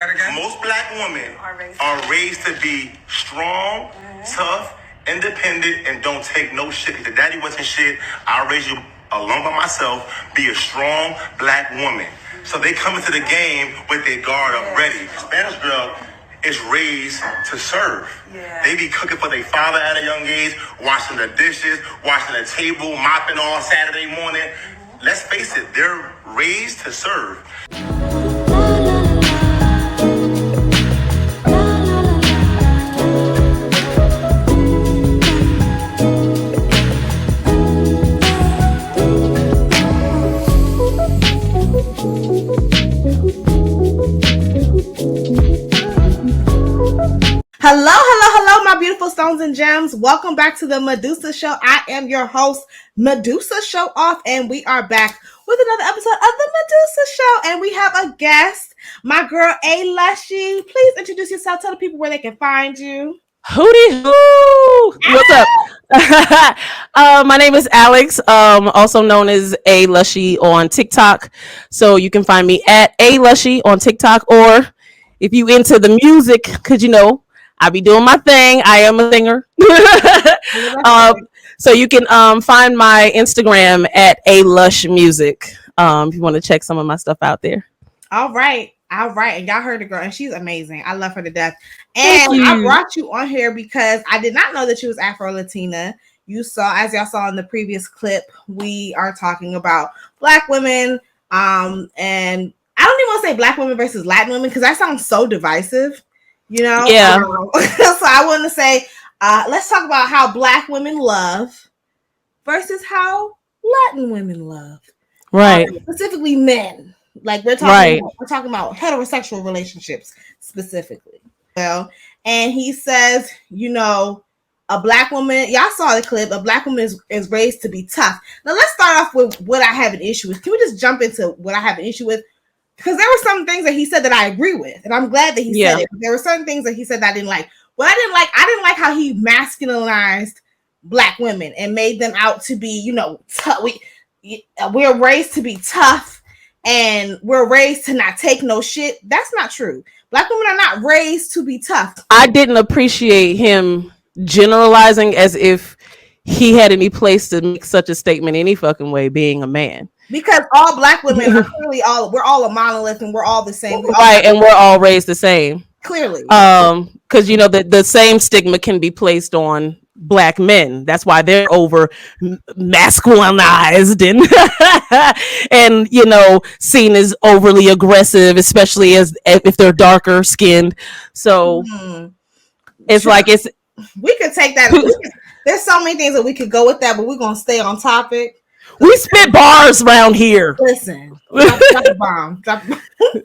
Most black women are raised to be strong, tough, independent, and don't take no shit. If the daddy wasn't shit, I'll raise you alone by myself. Be a strong black woman. So they come into the game with their guard up ready. Spanish girl is raised to serve. They be cooking for their father at a young age, washing the dishes, washing the table, mopping all Saturday morning. Let's face it, they're raised to serve. Hello, my beautiful stones and gems. Welcome back to the Medusa Show. I am your host, Medusa Show Off, and we are back with another episode of the Medusa Show. And we have a guest, my girl, A. Lushy. Please introduce yourself. Tell the people where they can find you. Hootie hoo! What's up? My name is Alex, also known as A Lushy on TikTok. So you can find me at A Lushy on TikTok, or if you into the music, because you know I be doing my thing. I am a singer. So you can find my Instagram at A Lush Music. If you want to check some of my stuff out there. All right. And y'all heard the girl, and she's amazing. I love her to death. And I brought you on here because I did not know that she was afro-latina. You saw, as y'all saw in the previous clip, we are talking about black women. And I don't even want to say black women versus Latin women because that sounds so divisive, you know? Yeah. So I want to say, let's talk about how black women love versus how Latin women love. Right. Specifically men. Like we're talking about heterosexual relationships specifically. Well, and he says, you know, a black woman, y'all saw the clip, a black woman is raised to be tough. Now let's start off with what I have an issue with. Can we just jump into what I have an issue with? Because there were some things that he said that I agree with, and I'm glad that he said it. But there were certain things that he said that I didn't like. What I didn't like how he masculinized black women and made them out to be, you know, we're raised to be tough. And we're raised to not take no shit. That's not true. Black women are not raised to be tough. I didn't appreciate him generalizing as if he had any place to make such a statement any fucking way, being a man. Because all black women are clearly we're all a monolith and we're all the same. And we're all raised the same. Clearly. Because you know the same stigma can be placed on black men. That's why they're over masculinized and you know seen as overly aggressive, especially as if they're darker skinned. So it's like we could take that. There's so many things that we could go with that, but we're gonna stay on topic. We spit bars around here. Listen, drop the bomb.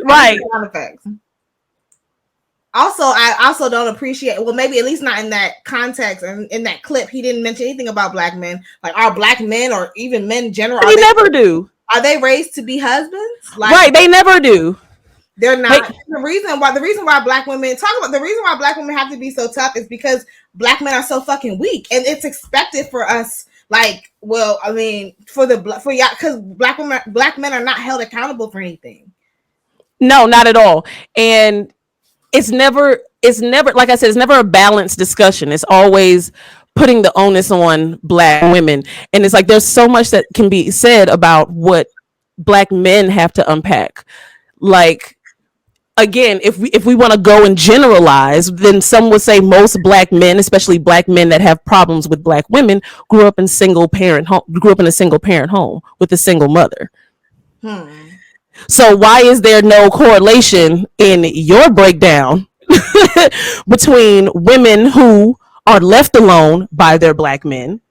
Right. Also, I also don't appreciate, well, maybe at least not in that context and in that clip, he didn't mention anything about black men. Like, are black men or even men in general? They never do. Are they raised to be husbands? Like, right, they never do. They're not. The reason why black women have to be so tough is because black men are so fucking weak, and it's expected for us. Like, well, I mean, for y'all, because black men are not held accountable for anything. No, not at all, and. It's never, like I said, it's never a balanced discussion. It's always putting the onus on black women. And it's like, there's so much that can be said about what black men have to unpack. Like, again, if we want to go and generalize, then some would say most black men, especially black men that have problems with black women, grew up in a single parent home with a single mother. So why is there no correlation in your breakdown between women who are left alone by their black men,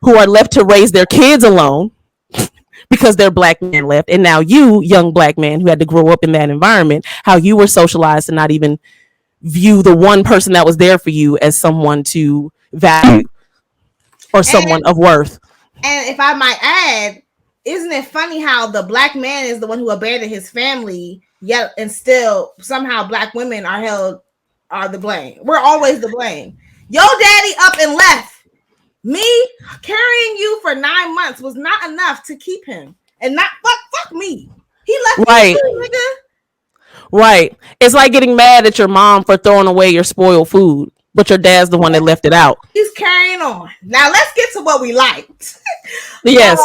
who are left to raise their kids alone because their black men left, and now you, young black man who had to grow up in that environment, how you were socialized to not even view the one person that was there for you as someone to value or someone of worth. And if I might add, isn't it funny how the black man is the one who abandoned his family, yet and still somehow black women are the blame? We're always the blame. Your daddy up and left. Me carrying you for 9 months was not enough to keep him. And not fuck me. He left right. me too, nigga. Right. It's like getting mad at your mom for throwing away your spoiled food, but your dad's the one that left it out. He's carrying on. Now let's get to what we liked. Yes.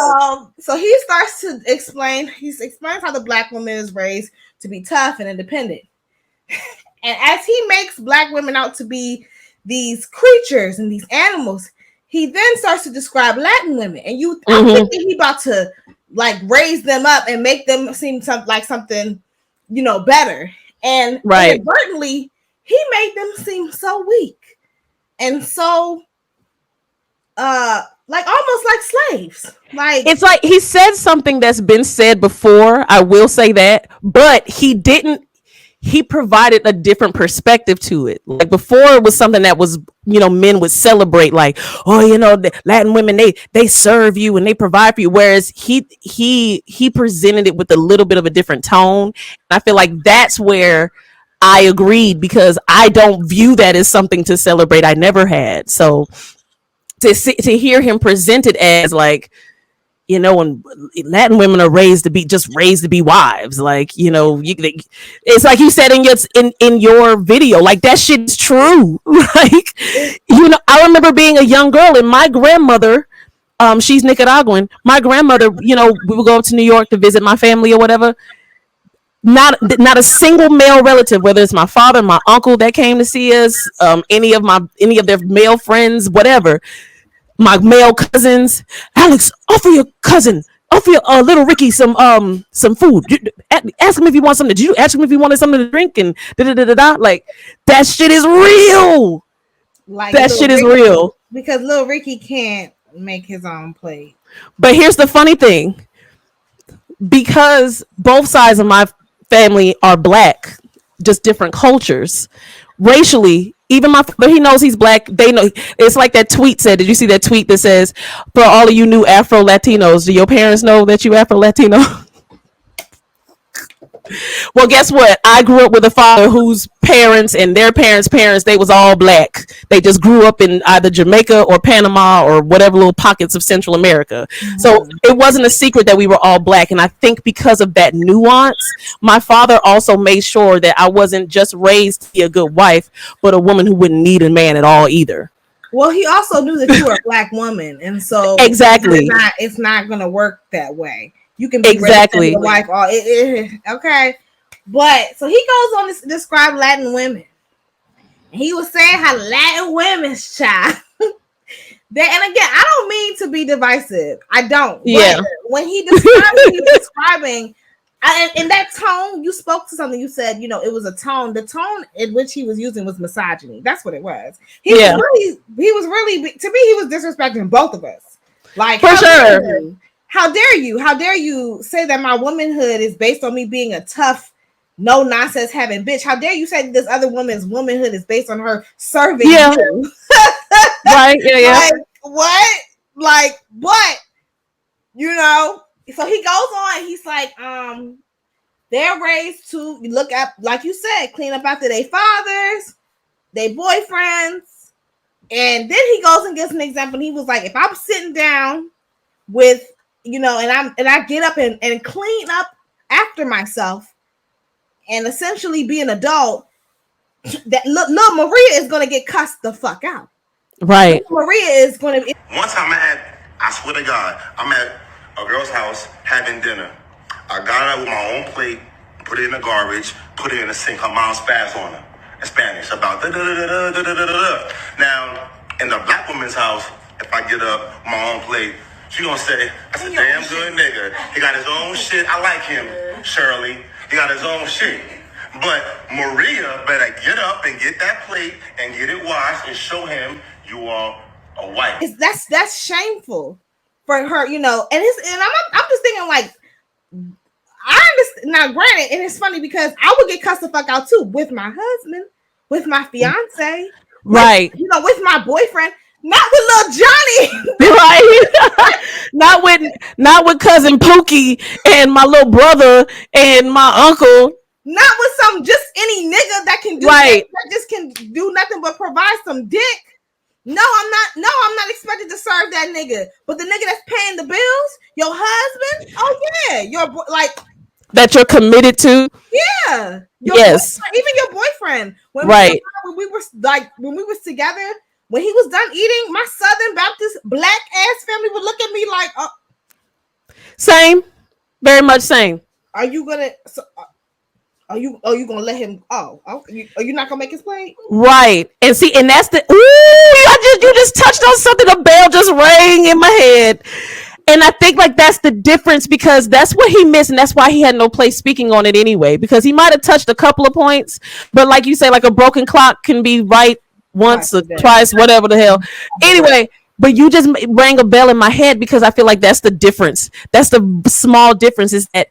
So he starts to explain. He explains how the black woman is raised to be tough and independent, and as he makes black women out to be these creatures and these animals, he then starts to describe Latin women, and I'm thinking he about to like raise them up and make them seem like something, better. And inadvertently, he made them seem so weak and so like almost like slaves. Like it's like he said something that's been said before, I will say that, but he provided a different perspective to it. Like before, it was something that was, men would celebrate, like, oh, the Latin women, they serve you and they provide for you. Whereas he presented it with a little bit of a different tone. And I feel like that's where I agreed, because I don't view that as something to celebrate. I never had. So to hear him present it as like, when Latin women are raised to be wives, like, it's like you said in your video, like that shit's true. Like, I remember being a young girl and my grandmother, she's Nicaraguan. My grandmother, we would go up to New York to visit my family or whatever. Not a single male relative, whether it's my father, my uncle that came to see us, any of their male friends, whatever. My male cousins, Alex, offer your little Ricky some food. Ask him if you want something. Did you ask him if he wanted something to drink? And like that shit is real. Like that shit is real. Because little Ricky can't make his own plate. But here's the funny thing. Because both sides of my family are black, just different cultures, racially, even my father, he knows he's black. They know. It's like that tweet said. Did you see that tweet that says, for all of you new Afro-Latinos, do your parents know that you Afro-Latino? Well, guess what? I grew up with a father whose parents and their parents' they was all black. They just grew up in either Jamaica or Panama or whatever little pockets of Central America. Mm-hmm. So it wasn't a secret that we were all black. And I think because of that nuance, my father also made sure that I wasn't just raised to be a good wife, but a woman who wouldn't need a man at all either. Well, he also knew that you were a black woman. And so exactly, it's not going to work that way. You can be exactly your wife. Okay. But so he goes on to describe Latin women. And he was saying how Latin women's child. And again, I don't mean to be divisive. I don't. Yeah. But when he described he was describing in that tone, you spoke to something. You said, it was a tone. The tone in which he was using was misogyny. That's what it was. He was really, to me, he was disrespecting both of us. Like, for sure. How dare you? How dare you say that my womanhood is based on me being a tough, no nonsense having bitch? How dare you say that this other woman's womanhood is based on her serving you? Right? Yeah. Like, what? Like what? So he goes on. He's like, they're raised to look up, like you said, clean up after their fathers, their boyfriends, and then he goes and gives an example. He was like, if I'm sitting down with and I get up and clean up after myself and essentially be an adult, that little Maria is going to get cussed the fuck out. Right. Little Maria is going to. One time I swear to God, I'm at a girl's house having dinner. I got out with my own plate, put it in the garbage, put it in the sink. Her mom spazzed on her in Spanish about da-da-da-da-da-da-da-da. Now, in the black woman's house, if I get up my own plate, she gonna say, that's a damn good nigga. He got his own shit. I like him, Shirley. He got his own shit. But Maria better get up and get that plate and get it washed and show him you are a wife. That's shameful for her, and I'm just thinking like, I understand. Now, granted, and it's funny because I would get cussed the fuck out too with my husband, with my fiance, right? With my boyfriend. Not with little Johnny, right? not with cousin Pookie and my little brother and my uncle. Not with just any nigga that can do that just can do nothing but provide some dick. No, I'm not expected to serve that nigga. But the nigga that's paying the bills, your husband, oh yeah, that you're committed to. Yeah. Yes. Even your boyfriend. Right. When we was together, when he was done eating, my Southern Baptist black ass family would look at me like, oh, same, very much same. Are you gonna? Are you gonna let him? Are you not gonna make his plate? Right. And see, and that's the you just touched on something. A bell just rang in my head. And I think like that's the difference, because that's what he missed, and that's why he had no place speaking on it anyway, because he might have touched a couple of points, but like you say, like a broken clock can be right once or twice, whatever the hell. Anyway, but you just rang a bell in my head, because I feel like that's the difference. That's the small difference, is that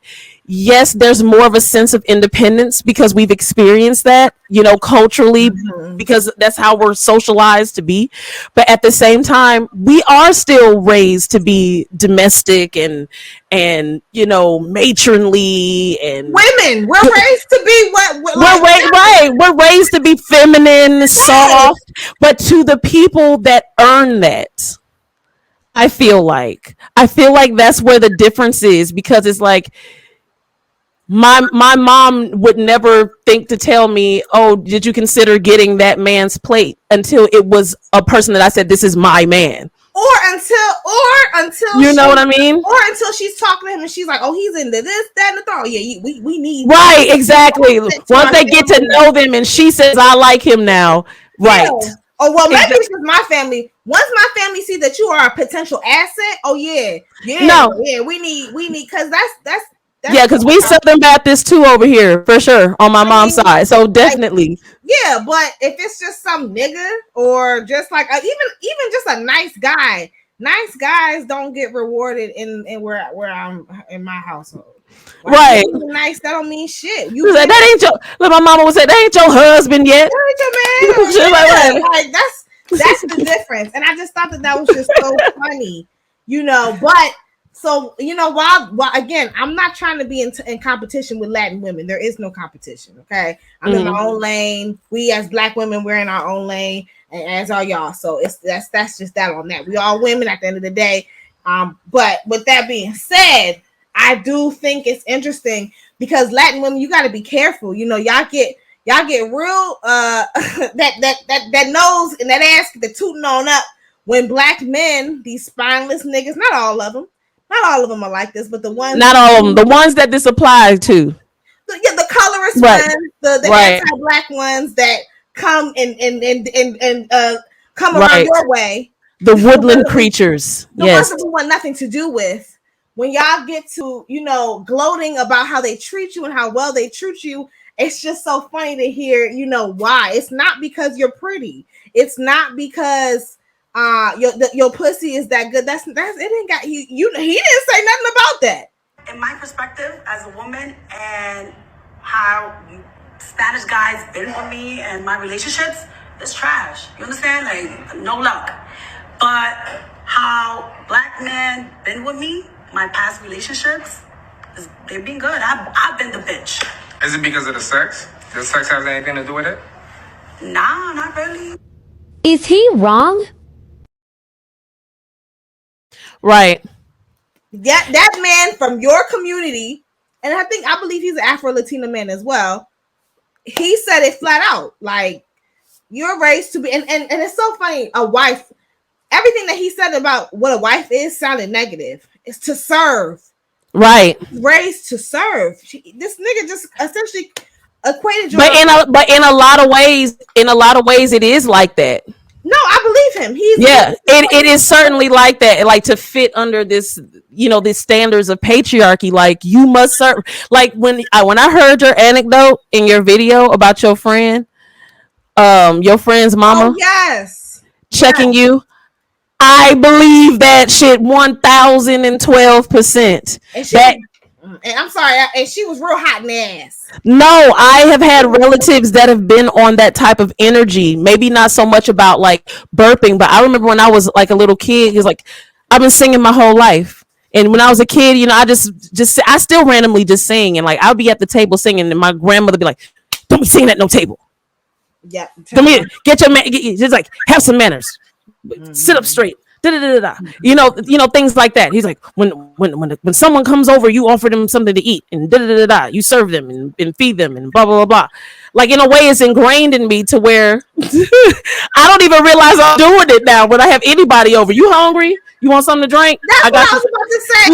yes, there's more of a sense of independence because we've experienced that, culturally, because that's how we're socialized to be. But at the same time, we are still raised to be domestic and matronly, and women. We're raised to be we're raised to be feminine, soft, but to the people that earn that, I feel like that's where the difference is, because it's like, my mom would never think to tell me, oh, did you consider getting that man's plate, until it was a person that I said, this is my man. Or until you know what I mean? Or until she's talking to him and she's like, oh, he's into this, that, and the third. Oh, yeah, we need. Right, exactly. Once they get to know them and she says, I like him now. Right. Yeah. Oh, well, maybe it's just my family. Once my family see that you are a potential asset, oh, yeah. We need, because that's yeah, because we Southern Baptist too over here, for sure, on my mom's side. So definitely. Yeah, but if it's just some nigga, or just like even just a nice guy, nice guys don't get rewarded in where I'm in my household. Like, right. Nice, that don't mean shit. That ain't your. Like my mama would say, that ain't your husband yet. That ain't your man. Like that's the difference. And I just thought that was just so funny, but. So, while again, I'm not trying to be in competition with Latin women. There is no competition, okay? I'm in my own lane. We as Black women, we're in our own lane, and as are y'all. So that's just that on that. We all women at the end of the day. But with that being said, I do think it's interesting, because Latin women, you got to be careful. Y'all get real that nose and that ass, the tooting on up when Black men, these spineless niggas, not all of them. Not all of them are like this, but the ones. Not all of them. The ones that this applies to. The colorist ones, the anti-Black ones that come and come around your way. The woodland creatures. The ones that we want nothing to do with. When y'all get to, gloating about how they treat you and how well they treat you, it's just so funny to hear, why. It's not because you're pretty. It's not because your pussy is that good. That's it. Ain't got he didn't say nothing about that. In my perspective as a woman, and how Spanish guys been with me and my relationships, it's trash. You understand? Like, no luck. But how Black men been with me, my past relationships, they've been good. I've been the bitch. Is it because of the sex? Does sex have anything to do with it? Nah, not really. Is he wrong? Right. That man from your community, and I believe he's an afro-latina man as well. He said it flat out, like, you're raised to be, and it's so funny. A wife, everything that he said about what a wife is sounded negative. It's to serve. Right. Raised to serve. This nigga just essentially equated you. But in a lot of ways, it is like that. No, I believe him. It is certainly like that. Like, to fit under this, these standards of patriarchy. Like, you must serve. Like, when I heard your anecdote in your video about your friend's mama. Oh, yes. Checking you. I believe that shit 1012%. And I'm sorry, and she was real hot in the ass. No, I have had relatives that have been on that type of energy. Maybe not so much about like burping, but I remember when I was like a little kid, it was like, I've been singing my whole life. And when I was a kid, I I still randomly just sing, and like I'll be at the table singing, and my grandmother be like, "Don't be singing at no table. Yeah, get your man. Just like have some manners. Sit up straight." You know things like that. He's like, when someone comes over, you offer them something to eat, and you serve them and feed them, and blah blah blah blah. Like, in a way, it's ingrained in me to where I don't even realize I'm doing it now. When I have anybody over, you hungry? You want something to drink? That's what I was about to say.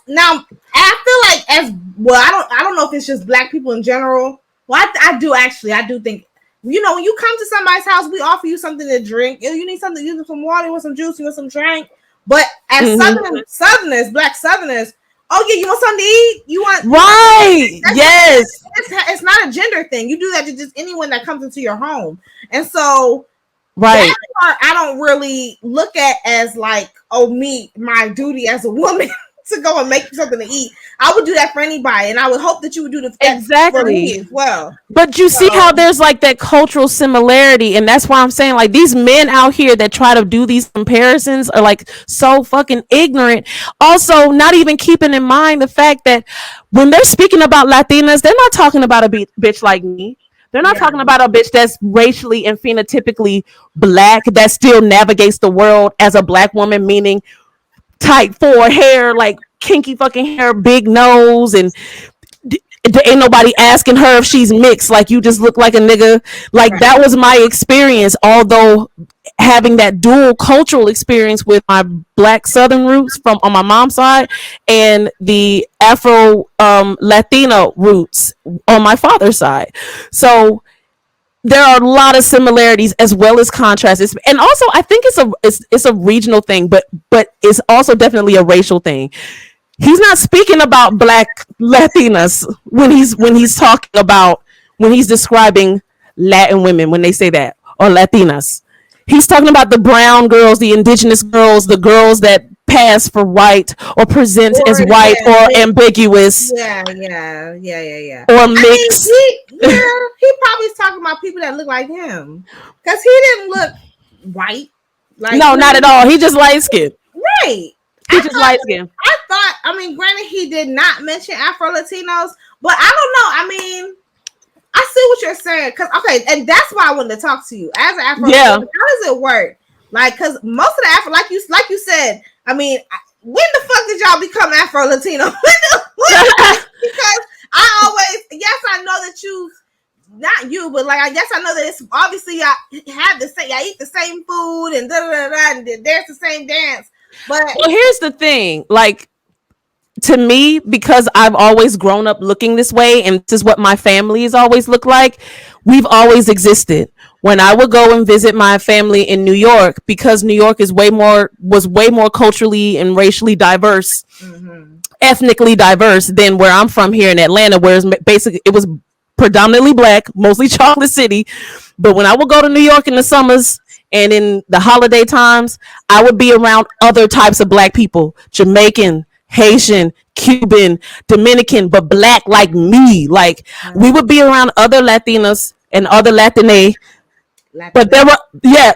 Now, I feel like as well. I don't know if it's just Black people in general. Well, I do think. You know, when you come to somebody's house, we offer you something to drink. You need something, you need some water, you want some juice, you want some drink. But as Southerners, Black Southerners, oh yeah, you want something to eat? You want right? Yes, it's not a gender thing. You do that to just anyone that comes into your home, and so right. That part I don't really look at as like, oh, my duty as a woman to go and make you something to eat. I would do that for anybody, and I would hope that you would do that for me as well. But you see how there's like that cultural similarity, and that's why I'm saying, like, these men out here that try to do these comparisons are like so fucking ignorant. Also, not even keeping in mind the fact that when they're speaking about Latinas, they're not talking about a bitch like me. They're not talking about a bitch that's racially and phenotypically Black that still navigates the world as a Black woman, meaning type 4 hair, like kinky fucking hair, big nose, and ain't nobody asking her if she's mixed. Like, you just look like a nigga. Like, that was my experience. Although having that dual cultural experience with my Black Southern roots from on my mom's side and the Afro-Latina roots on my father's side, so there are a lot of similarities as well as contrasts, and also I think it's a regional thing, but it's also definitely a racial thing. He's not speaking about Black Latinas when he's talking about, when he's describing Latin women, when they say that, or Latinas. He's talking about the brown girls, the indigenous girls, the girls that pass for white or present as white or ambiguous. Yeah. Or mixed. He probably is talking about people that look like him, because he didn't look white. Like, no, not at all. He just light skinned. Right. He just light skinned. I mean, granted, he did not mention Afro-Latinos, but I don't know. I mean, I see what you're saying, because and that's why I wanted to talk to you as an Afro. Yeah. How does it work? Like, because most of the Afro, like you said, I mean, when the fuck did y'all become Afro-Latino? Because I always, yes, I know that you, not you, but like, I guess I know that it's obviously y'all have the same, y'all eat the same food and and there's the same dance. But well, here's the thing, like, to me, because I've always grown up looking this way, and this is what my family has always looked like, we've always existed. When I would go and visit my family in New York, because New York was way more culturally and racially diverse, ethnically diverse than where I'm from here in Atlanta, where basically it was predominantly Black, mostly chocolate city. But when I would go to New York in the summers and in the holiday times, I would be around other types of Black people, Jamaican, Haitian, Cuban, Dominican, but Black like me. Like, we would be around other Latinas and other Latine, but there were,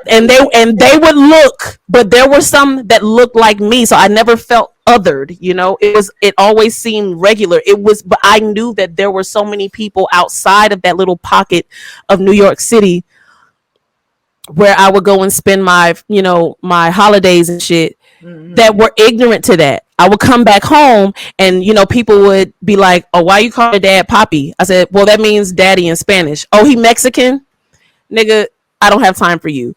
and they would look, but there were some that looked like me, so I never felt othered. You know, it always seemed regular. But I knew that there were so many people outside of that little pocket of New York City where I would go and spend my holidays and shit, that were ignorant to that. I would come back home and, people would be like, oh, why you call your dad Papi? I said, well, that means daddy in Spanish. Oh, he Mexican? Nigga, I don't have time for you.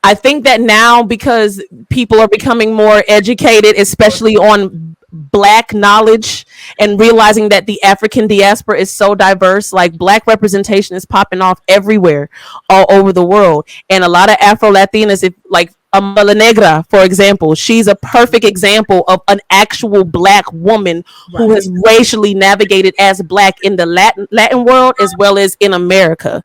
I think that now, because people are becoming more educated, especially on Black knowledge, and realizing that the African diaspora is so diverse, like, Black representation is popping off everywhere, all over the world. And a lot of Afro-Latinas, like Amala Negra, for example, she's a perfect example of an actual Black woman who has racially navigated as Black in the Latin world as well as in America.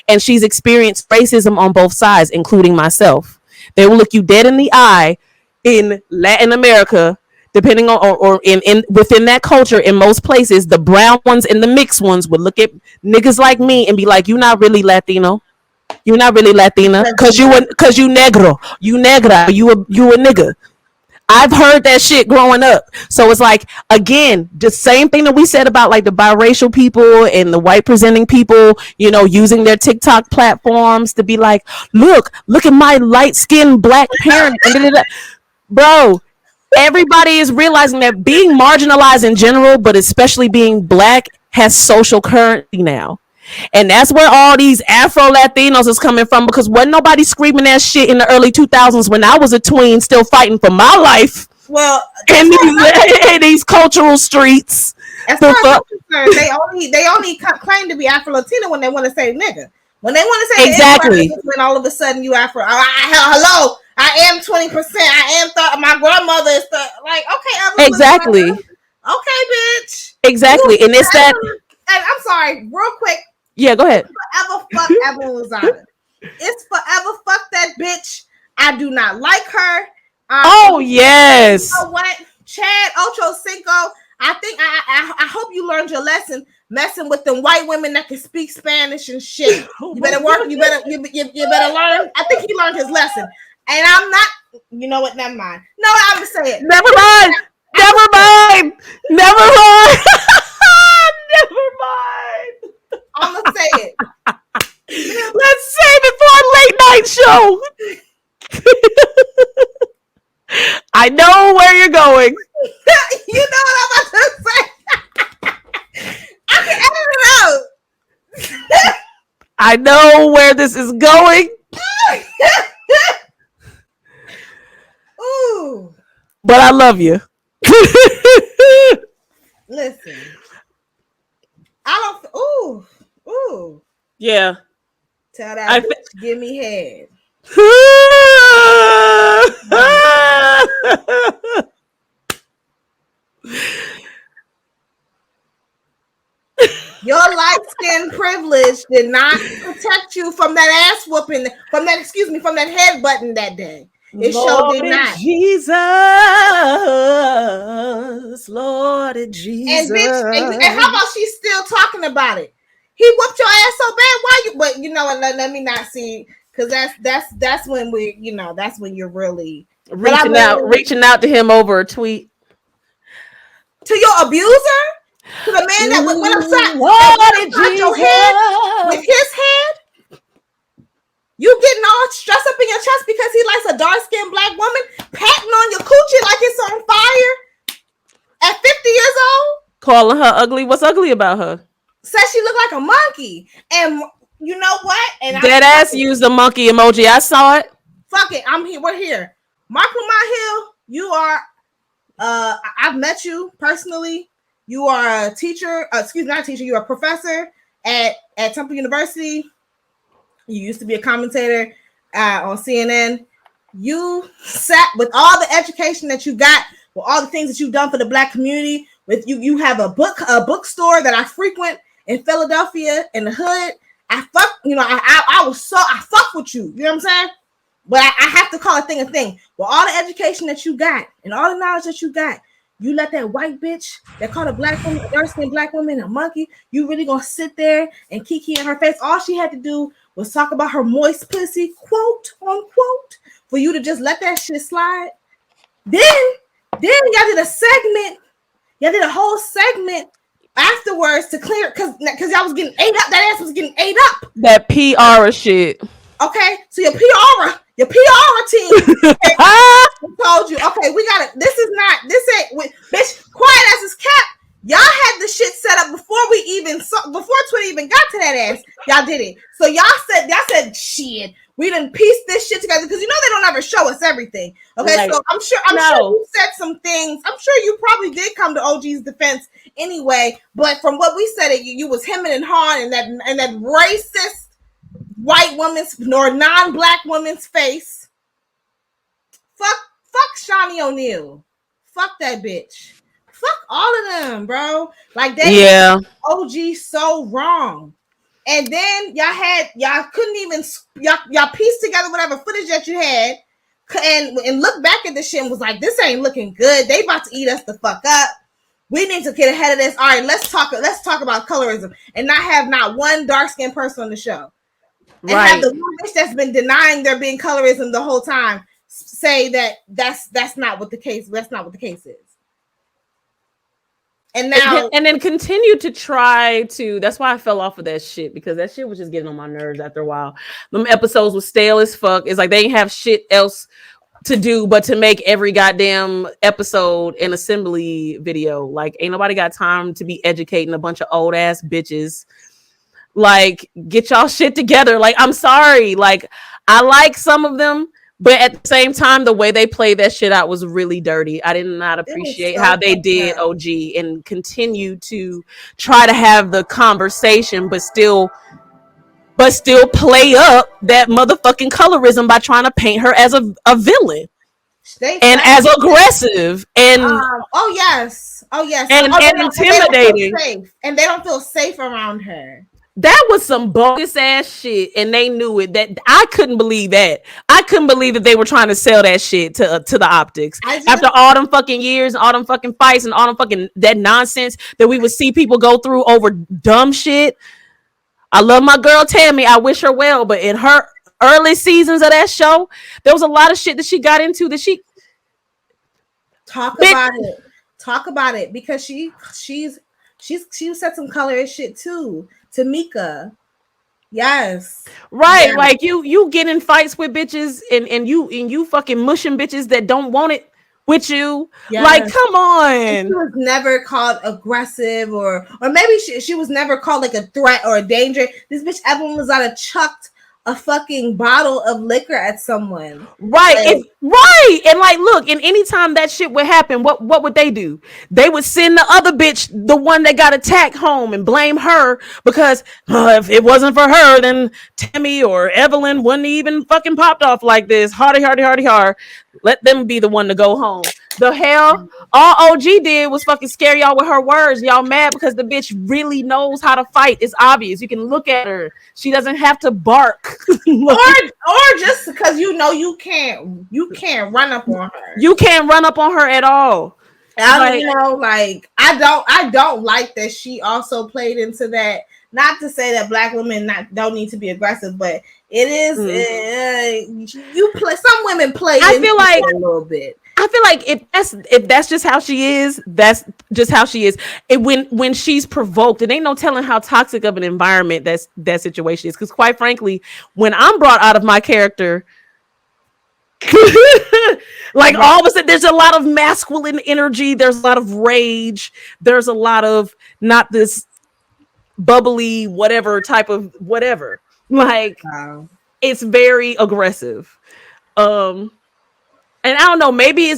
And she's experienced racism on both sides, including myself. They will look you dead in the eye in Latin America, depending on, or in within that culture. In most places, the brown ones and the mixed ones would look at niggas like me and be like, you're not really Latino. You're not really Latina, cause you negro, you negra, you a nigga. I've heard that shit growing up. So it's like, again, the same thing that we said about like the biracial people and the white presenting people, you know, using their TikTok platforms to be like, look at my light skinned black parent. Bro, everybody is realizing that being marginalized in general, but especially being black, has social currency now. And that's where all these afro-latinos is coming from, because wasn't nobody screaming that shit in the early 2000s when I was a tween still fighting for my life. Well, in these cultural streets. As far as I'm concerned, they only claim to be afro-latina when they want to say nigga. When they want to say exactly, when all of a sudden you afro. Hello, I am 20%. I am my grandmother is like, okay, exactly. Okay, bitch. Exactly, and it's that. And I'm sorry, real quick. Yeah, go ahead. Forever fuck Evelyn Lozada. It's forever fuck that bitch. I do not like her. Oh yes. You know what, Chad Ochocinco? I think I hope you learned your lesson messing with them white women that can speak Spanish and shit. You better work. You better learn. I think he learned his lesson. And I'm not. You know what? Never mind. No, I'm gonna say it. Never mind. Never mind. Never mind. Never mind. I'm gonna say it. Let's save it for a late night show. I know where you're going. You know what I'm about to say. I can edit it out. I know where this is going. Ooh. But I love you. Listen. I don't. Ooh. Yeah. Tell that bitch, give me head. Your light skin privilege did not protect you from that ass whooping, from that head button that day. It sure did not. Jesus, Lord Jesus. And bitch, and how about she's still talking about it? He whooped your ass so bad. Why you? But you know what? Let me not see, because that's when we, you know, that's when you're really reaching out to him over a tweet. To your abuser, to the man that went upside your head with his head. You getting all stressed up in your chest because he likes a dark-skinned black woman patting on your coochie like it's on fire at 50 years old? Calling her ugly. What's ugly about her? Says she looked like a monkey. And you know what? And Dead ass used the monkey emoji. I saw it. Fuck it. I'm here. We're here. Mark Lamont Hill, you are, I've met you personally. You are a teacher. Not a teacher. You're a professor at Temple University. You used to be a commentator on CNN. You sat with all the education that you got, with all the things that you've done for the black community. With you have a bookstore that I frequent in Philadelphia in the hood. I fuck with you. You know what I'm saying? But I have to call a thing a thing. With all the education that you got and all the knowledge that you got, you let that white bitch that called a black woman, a dark-skinned black woman, a monkey, you really gonna sit there and kiki in her face? All she had to do was talk about her moist pussy, quote unquote, for you to just let that shit slide. Then y'all did a segment. Y'all did a whole segment afterwards to clear, because y'all was getting ate up. That ass was getting ate up. That PR shit. Okay, so your PR team told you, okay, we got it. This ain't, bitch, quiet as is kept. Y'all had the shit set up before Twitter even got to that ass. Y'all did it. So y'all said shit. We done pieced this shit together, because you know they don't ever show us everything. Okay, right. So I'm sure you said some things. I'm sure you probably did come to OG's defense anyway. But from what we said, you was hemming and hawing and that racist white woman's nor non-black woman's face. Fuck Shawnee O'Neal. Fuck that bitch. Fuck all of them, bro. Like they OG so wrong. And then y'all couldn't even y'all pieced together whatever footage that you had and look back at the shit and was like, this ain't looking good. They about to eat us the fuck up. We need to get ahead of this. All right, let's talk about colorism and not one dark-skinned person on the show. And have the one bitch that's been denying there being colorism the whole time say that that's not what the case. That's not what the case is. And now and then continue to try to. That's why I fell off of that shit, because that shit was just getting on my nerves after a while. Them episodes was stale as fuck. It's like they ain't have shit else to do but to make every goddamn episode an assembly video. Like, ain't nobody got time to be educating a bunch of old ass bitches. Like, get y'all shit together. Like, I'm sorry. Like, I like some of them, but at the same time, the way they played that shit out was really dirty. I did not appreciate how they did OG and continue to try to have the conversation, but still play up that motherfucking colorism by trying to paint her as a villain and as aggressive and oh yes and intimidating, and they don't feel safe around her. That was some bogus ass shit, and they knew it. That I couldn't believe that. I couldn't believe that they were trying to sell that shit to the optics. After all them fucking years, all them fucking fights, and all them fucking that nonsense that we would see people go through over dumb shit. I love my girl Tammy. I wish her well, but in her early seasons of that show, there was a lot of shit that she got into that she talk about it because she said some colorist shit too. Tamika, yes, right. Yes. Like you get in fights with bitches and you fucking mushing bitches that don't want it with you. Yes. Like, come on. And she was never called aggressive or maybe she was never called like a threat or a danger. This bitch Evelyn was out of chucked a fucking bottle of liquor at someone. Right. Like, right. And like, look, and anytime that shit would happen, what would they do? They would send the other bitch, the one that got attacked, home and blame her because if it wasn't for her, then Tammy or Evelyn wouldn't even fucking popped off like this. Hardy. Let them be the one to go home. The hell? All OG did was fucking scare y'all with her words. Y'all mad because the bitch really knows how to fight. It's obvious. You can look at her. She doesn't have to bark. or just because you can't run up on her. You can't run up on her at all. I don't like that she also played into that. Not to say that black women don't need to be aggressive, but it is some women play. I feel like a little bit. I feel like if that's just how she is, that's just how she is. When she's provoked, it ain't no telling how toxic of an environment that situation is. Because quite frankly, when I'm brought out of my character, like all of a sudden, there's a lot of masculine energy. There's a lot of rage. There's a lot of not this bubbly whatever type of whatever. Like it's very aggressive. And I don't know, maybe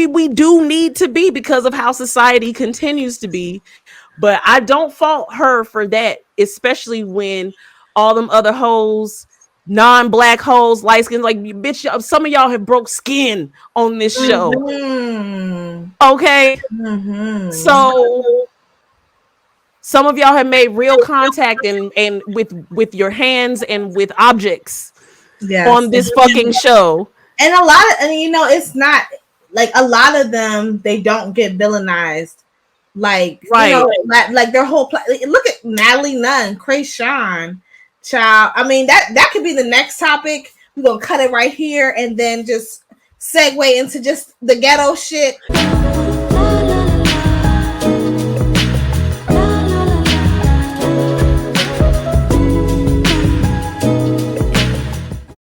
we do need to be because of how society continues to be, but I don't fault her for that, especially when all them other hoes, non-black hoes, light skin, like bitch, some of y'all have broke skin on this show. Okay. So some of y'all have made real contact and with your hands and with objects on this fucking show. And it's not like a lot of them, they don't get villainized. Like, right. Like their whole look at Natalie Nunn, Krayshawn, child. I mean, that could be the next topic. We're gonna cut it right here and then just segue into just the ghetto shit.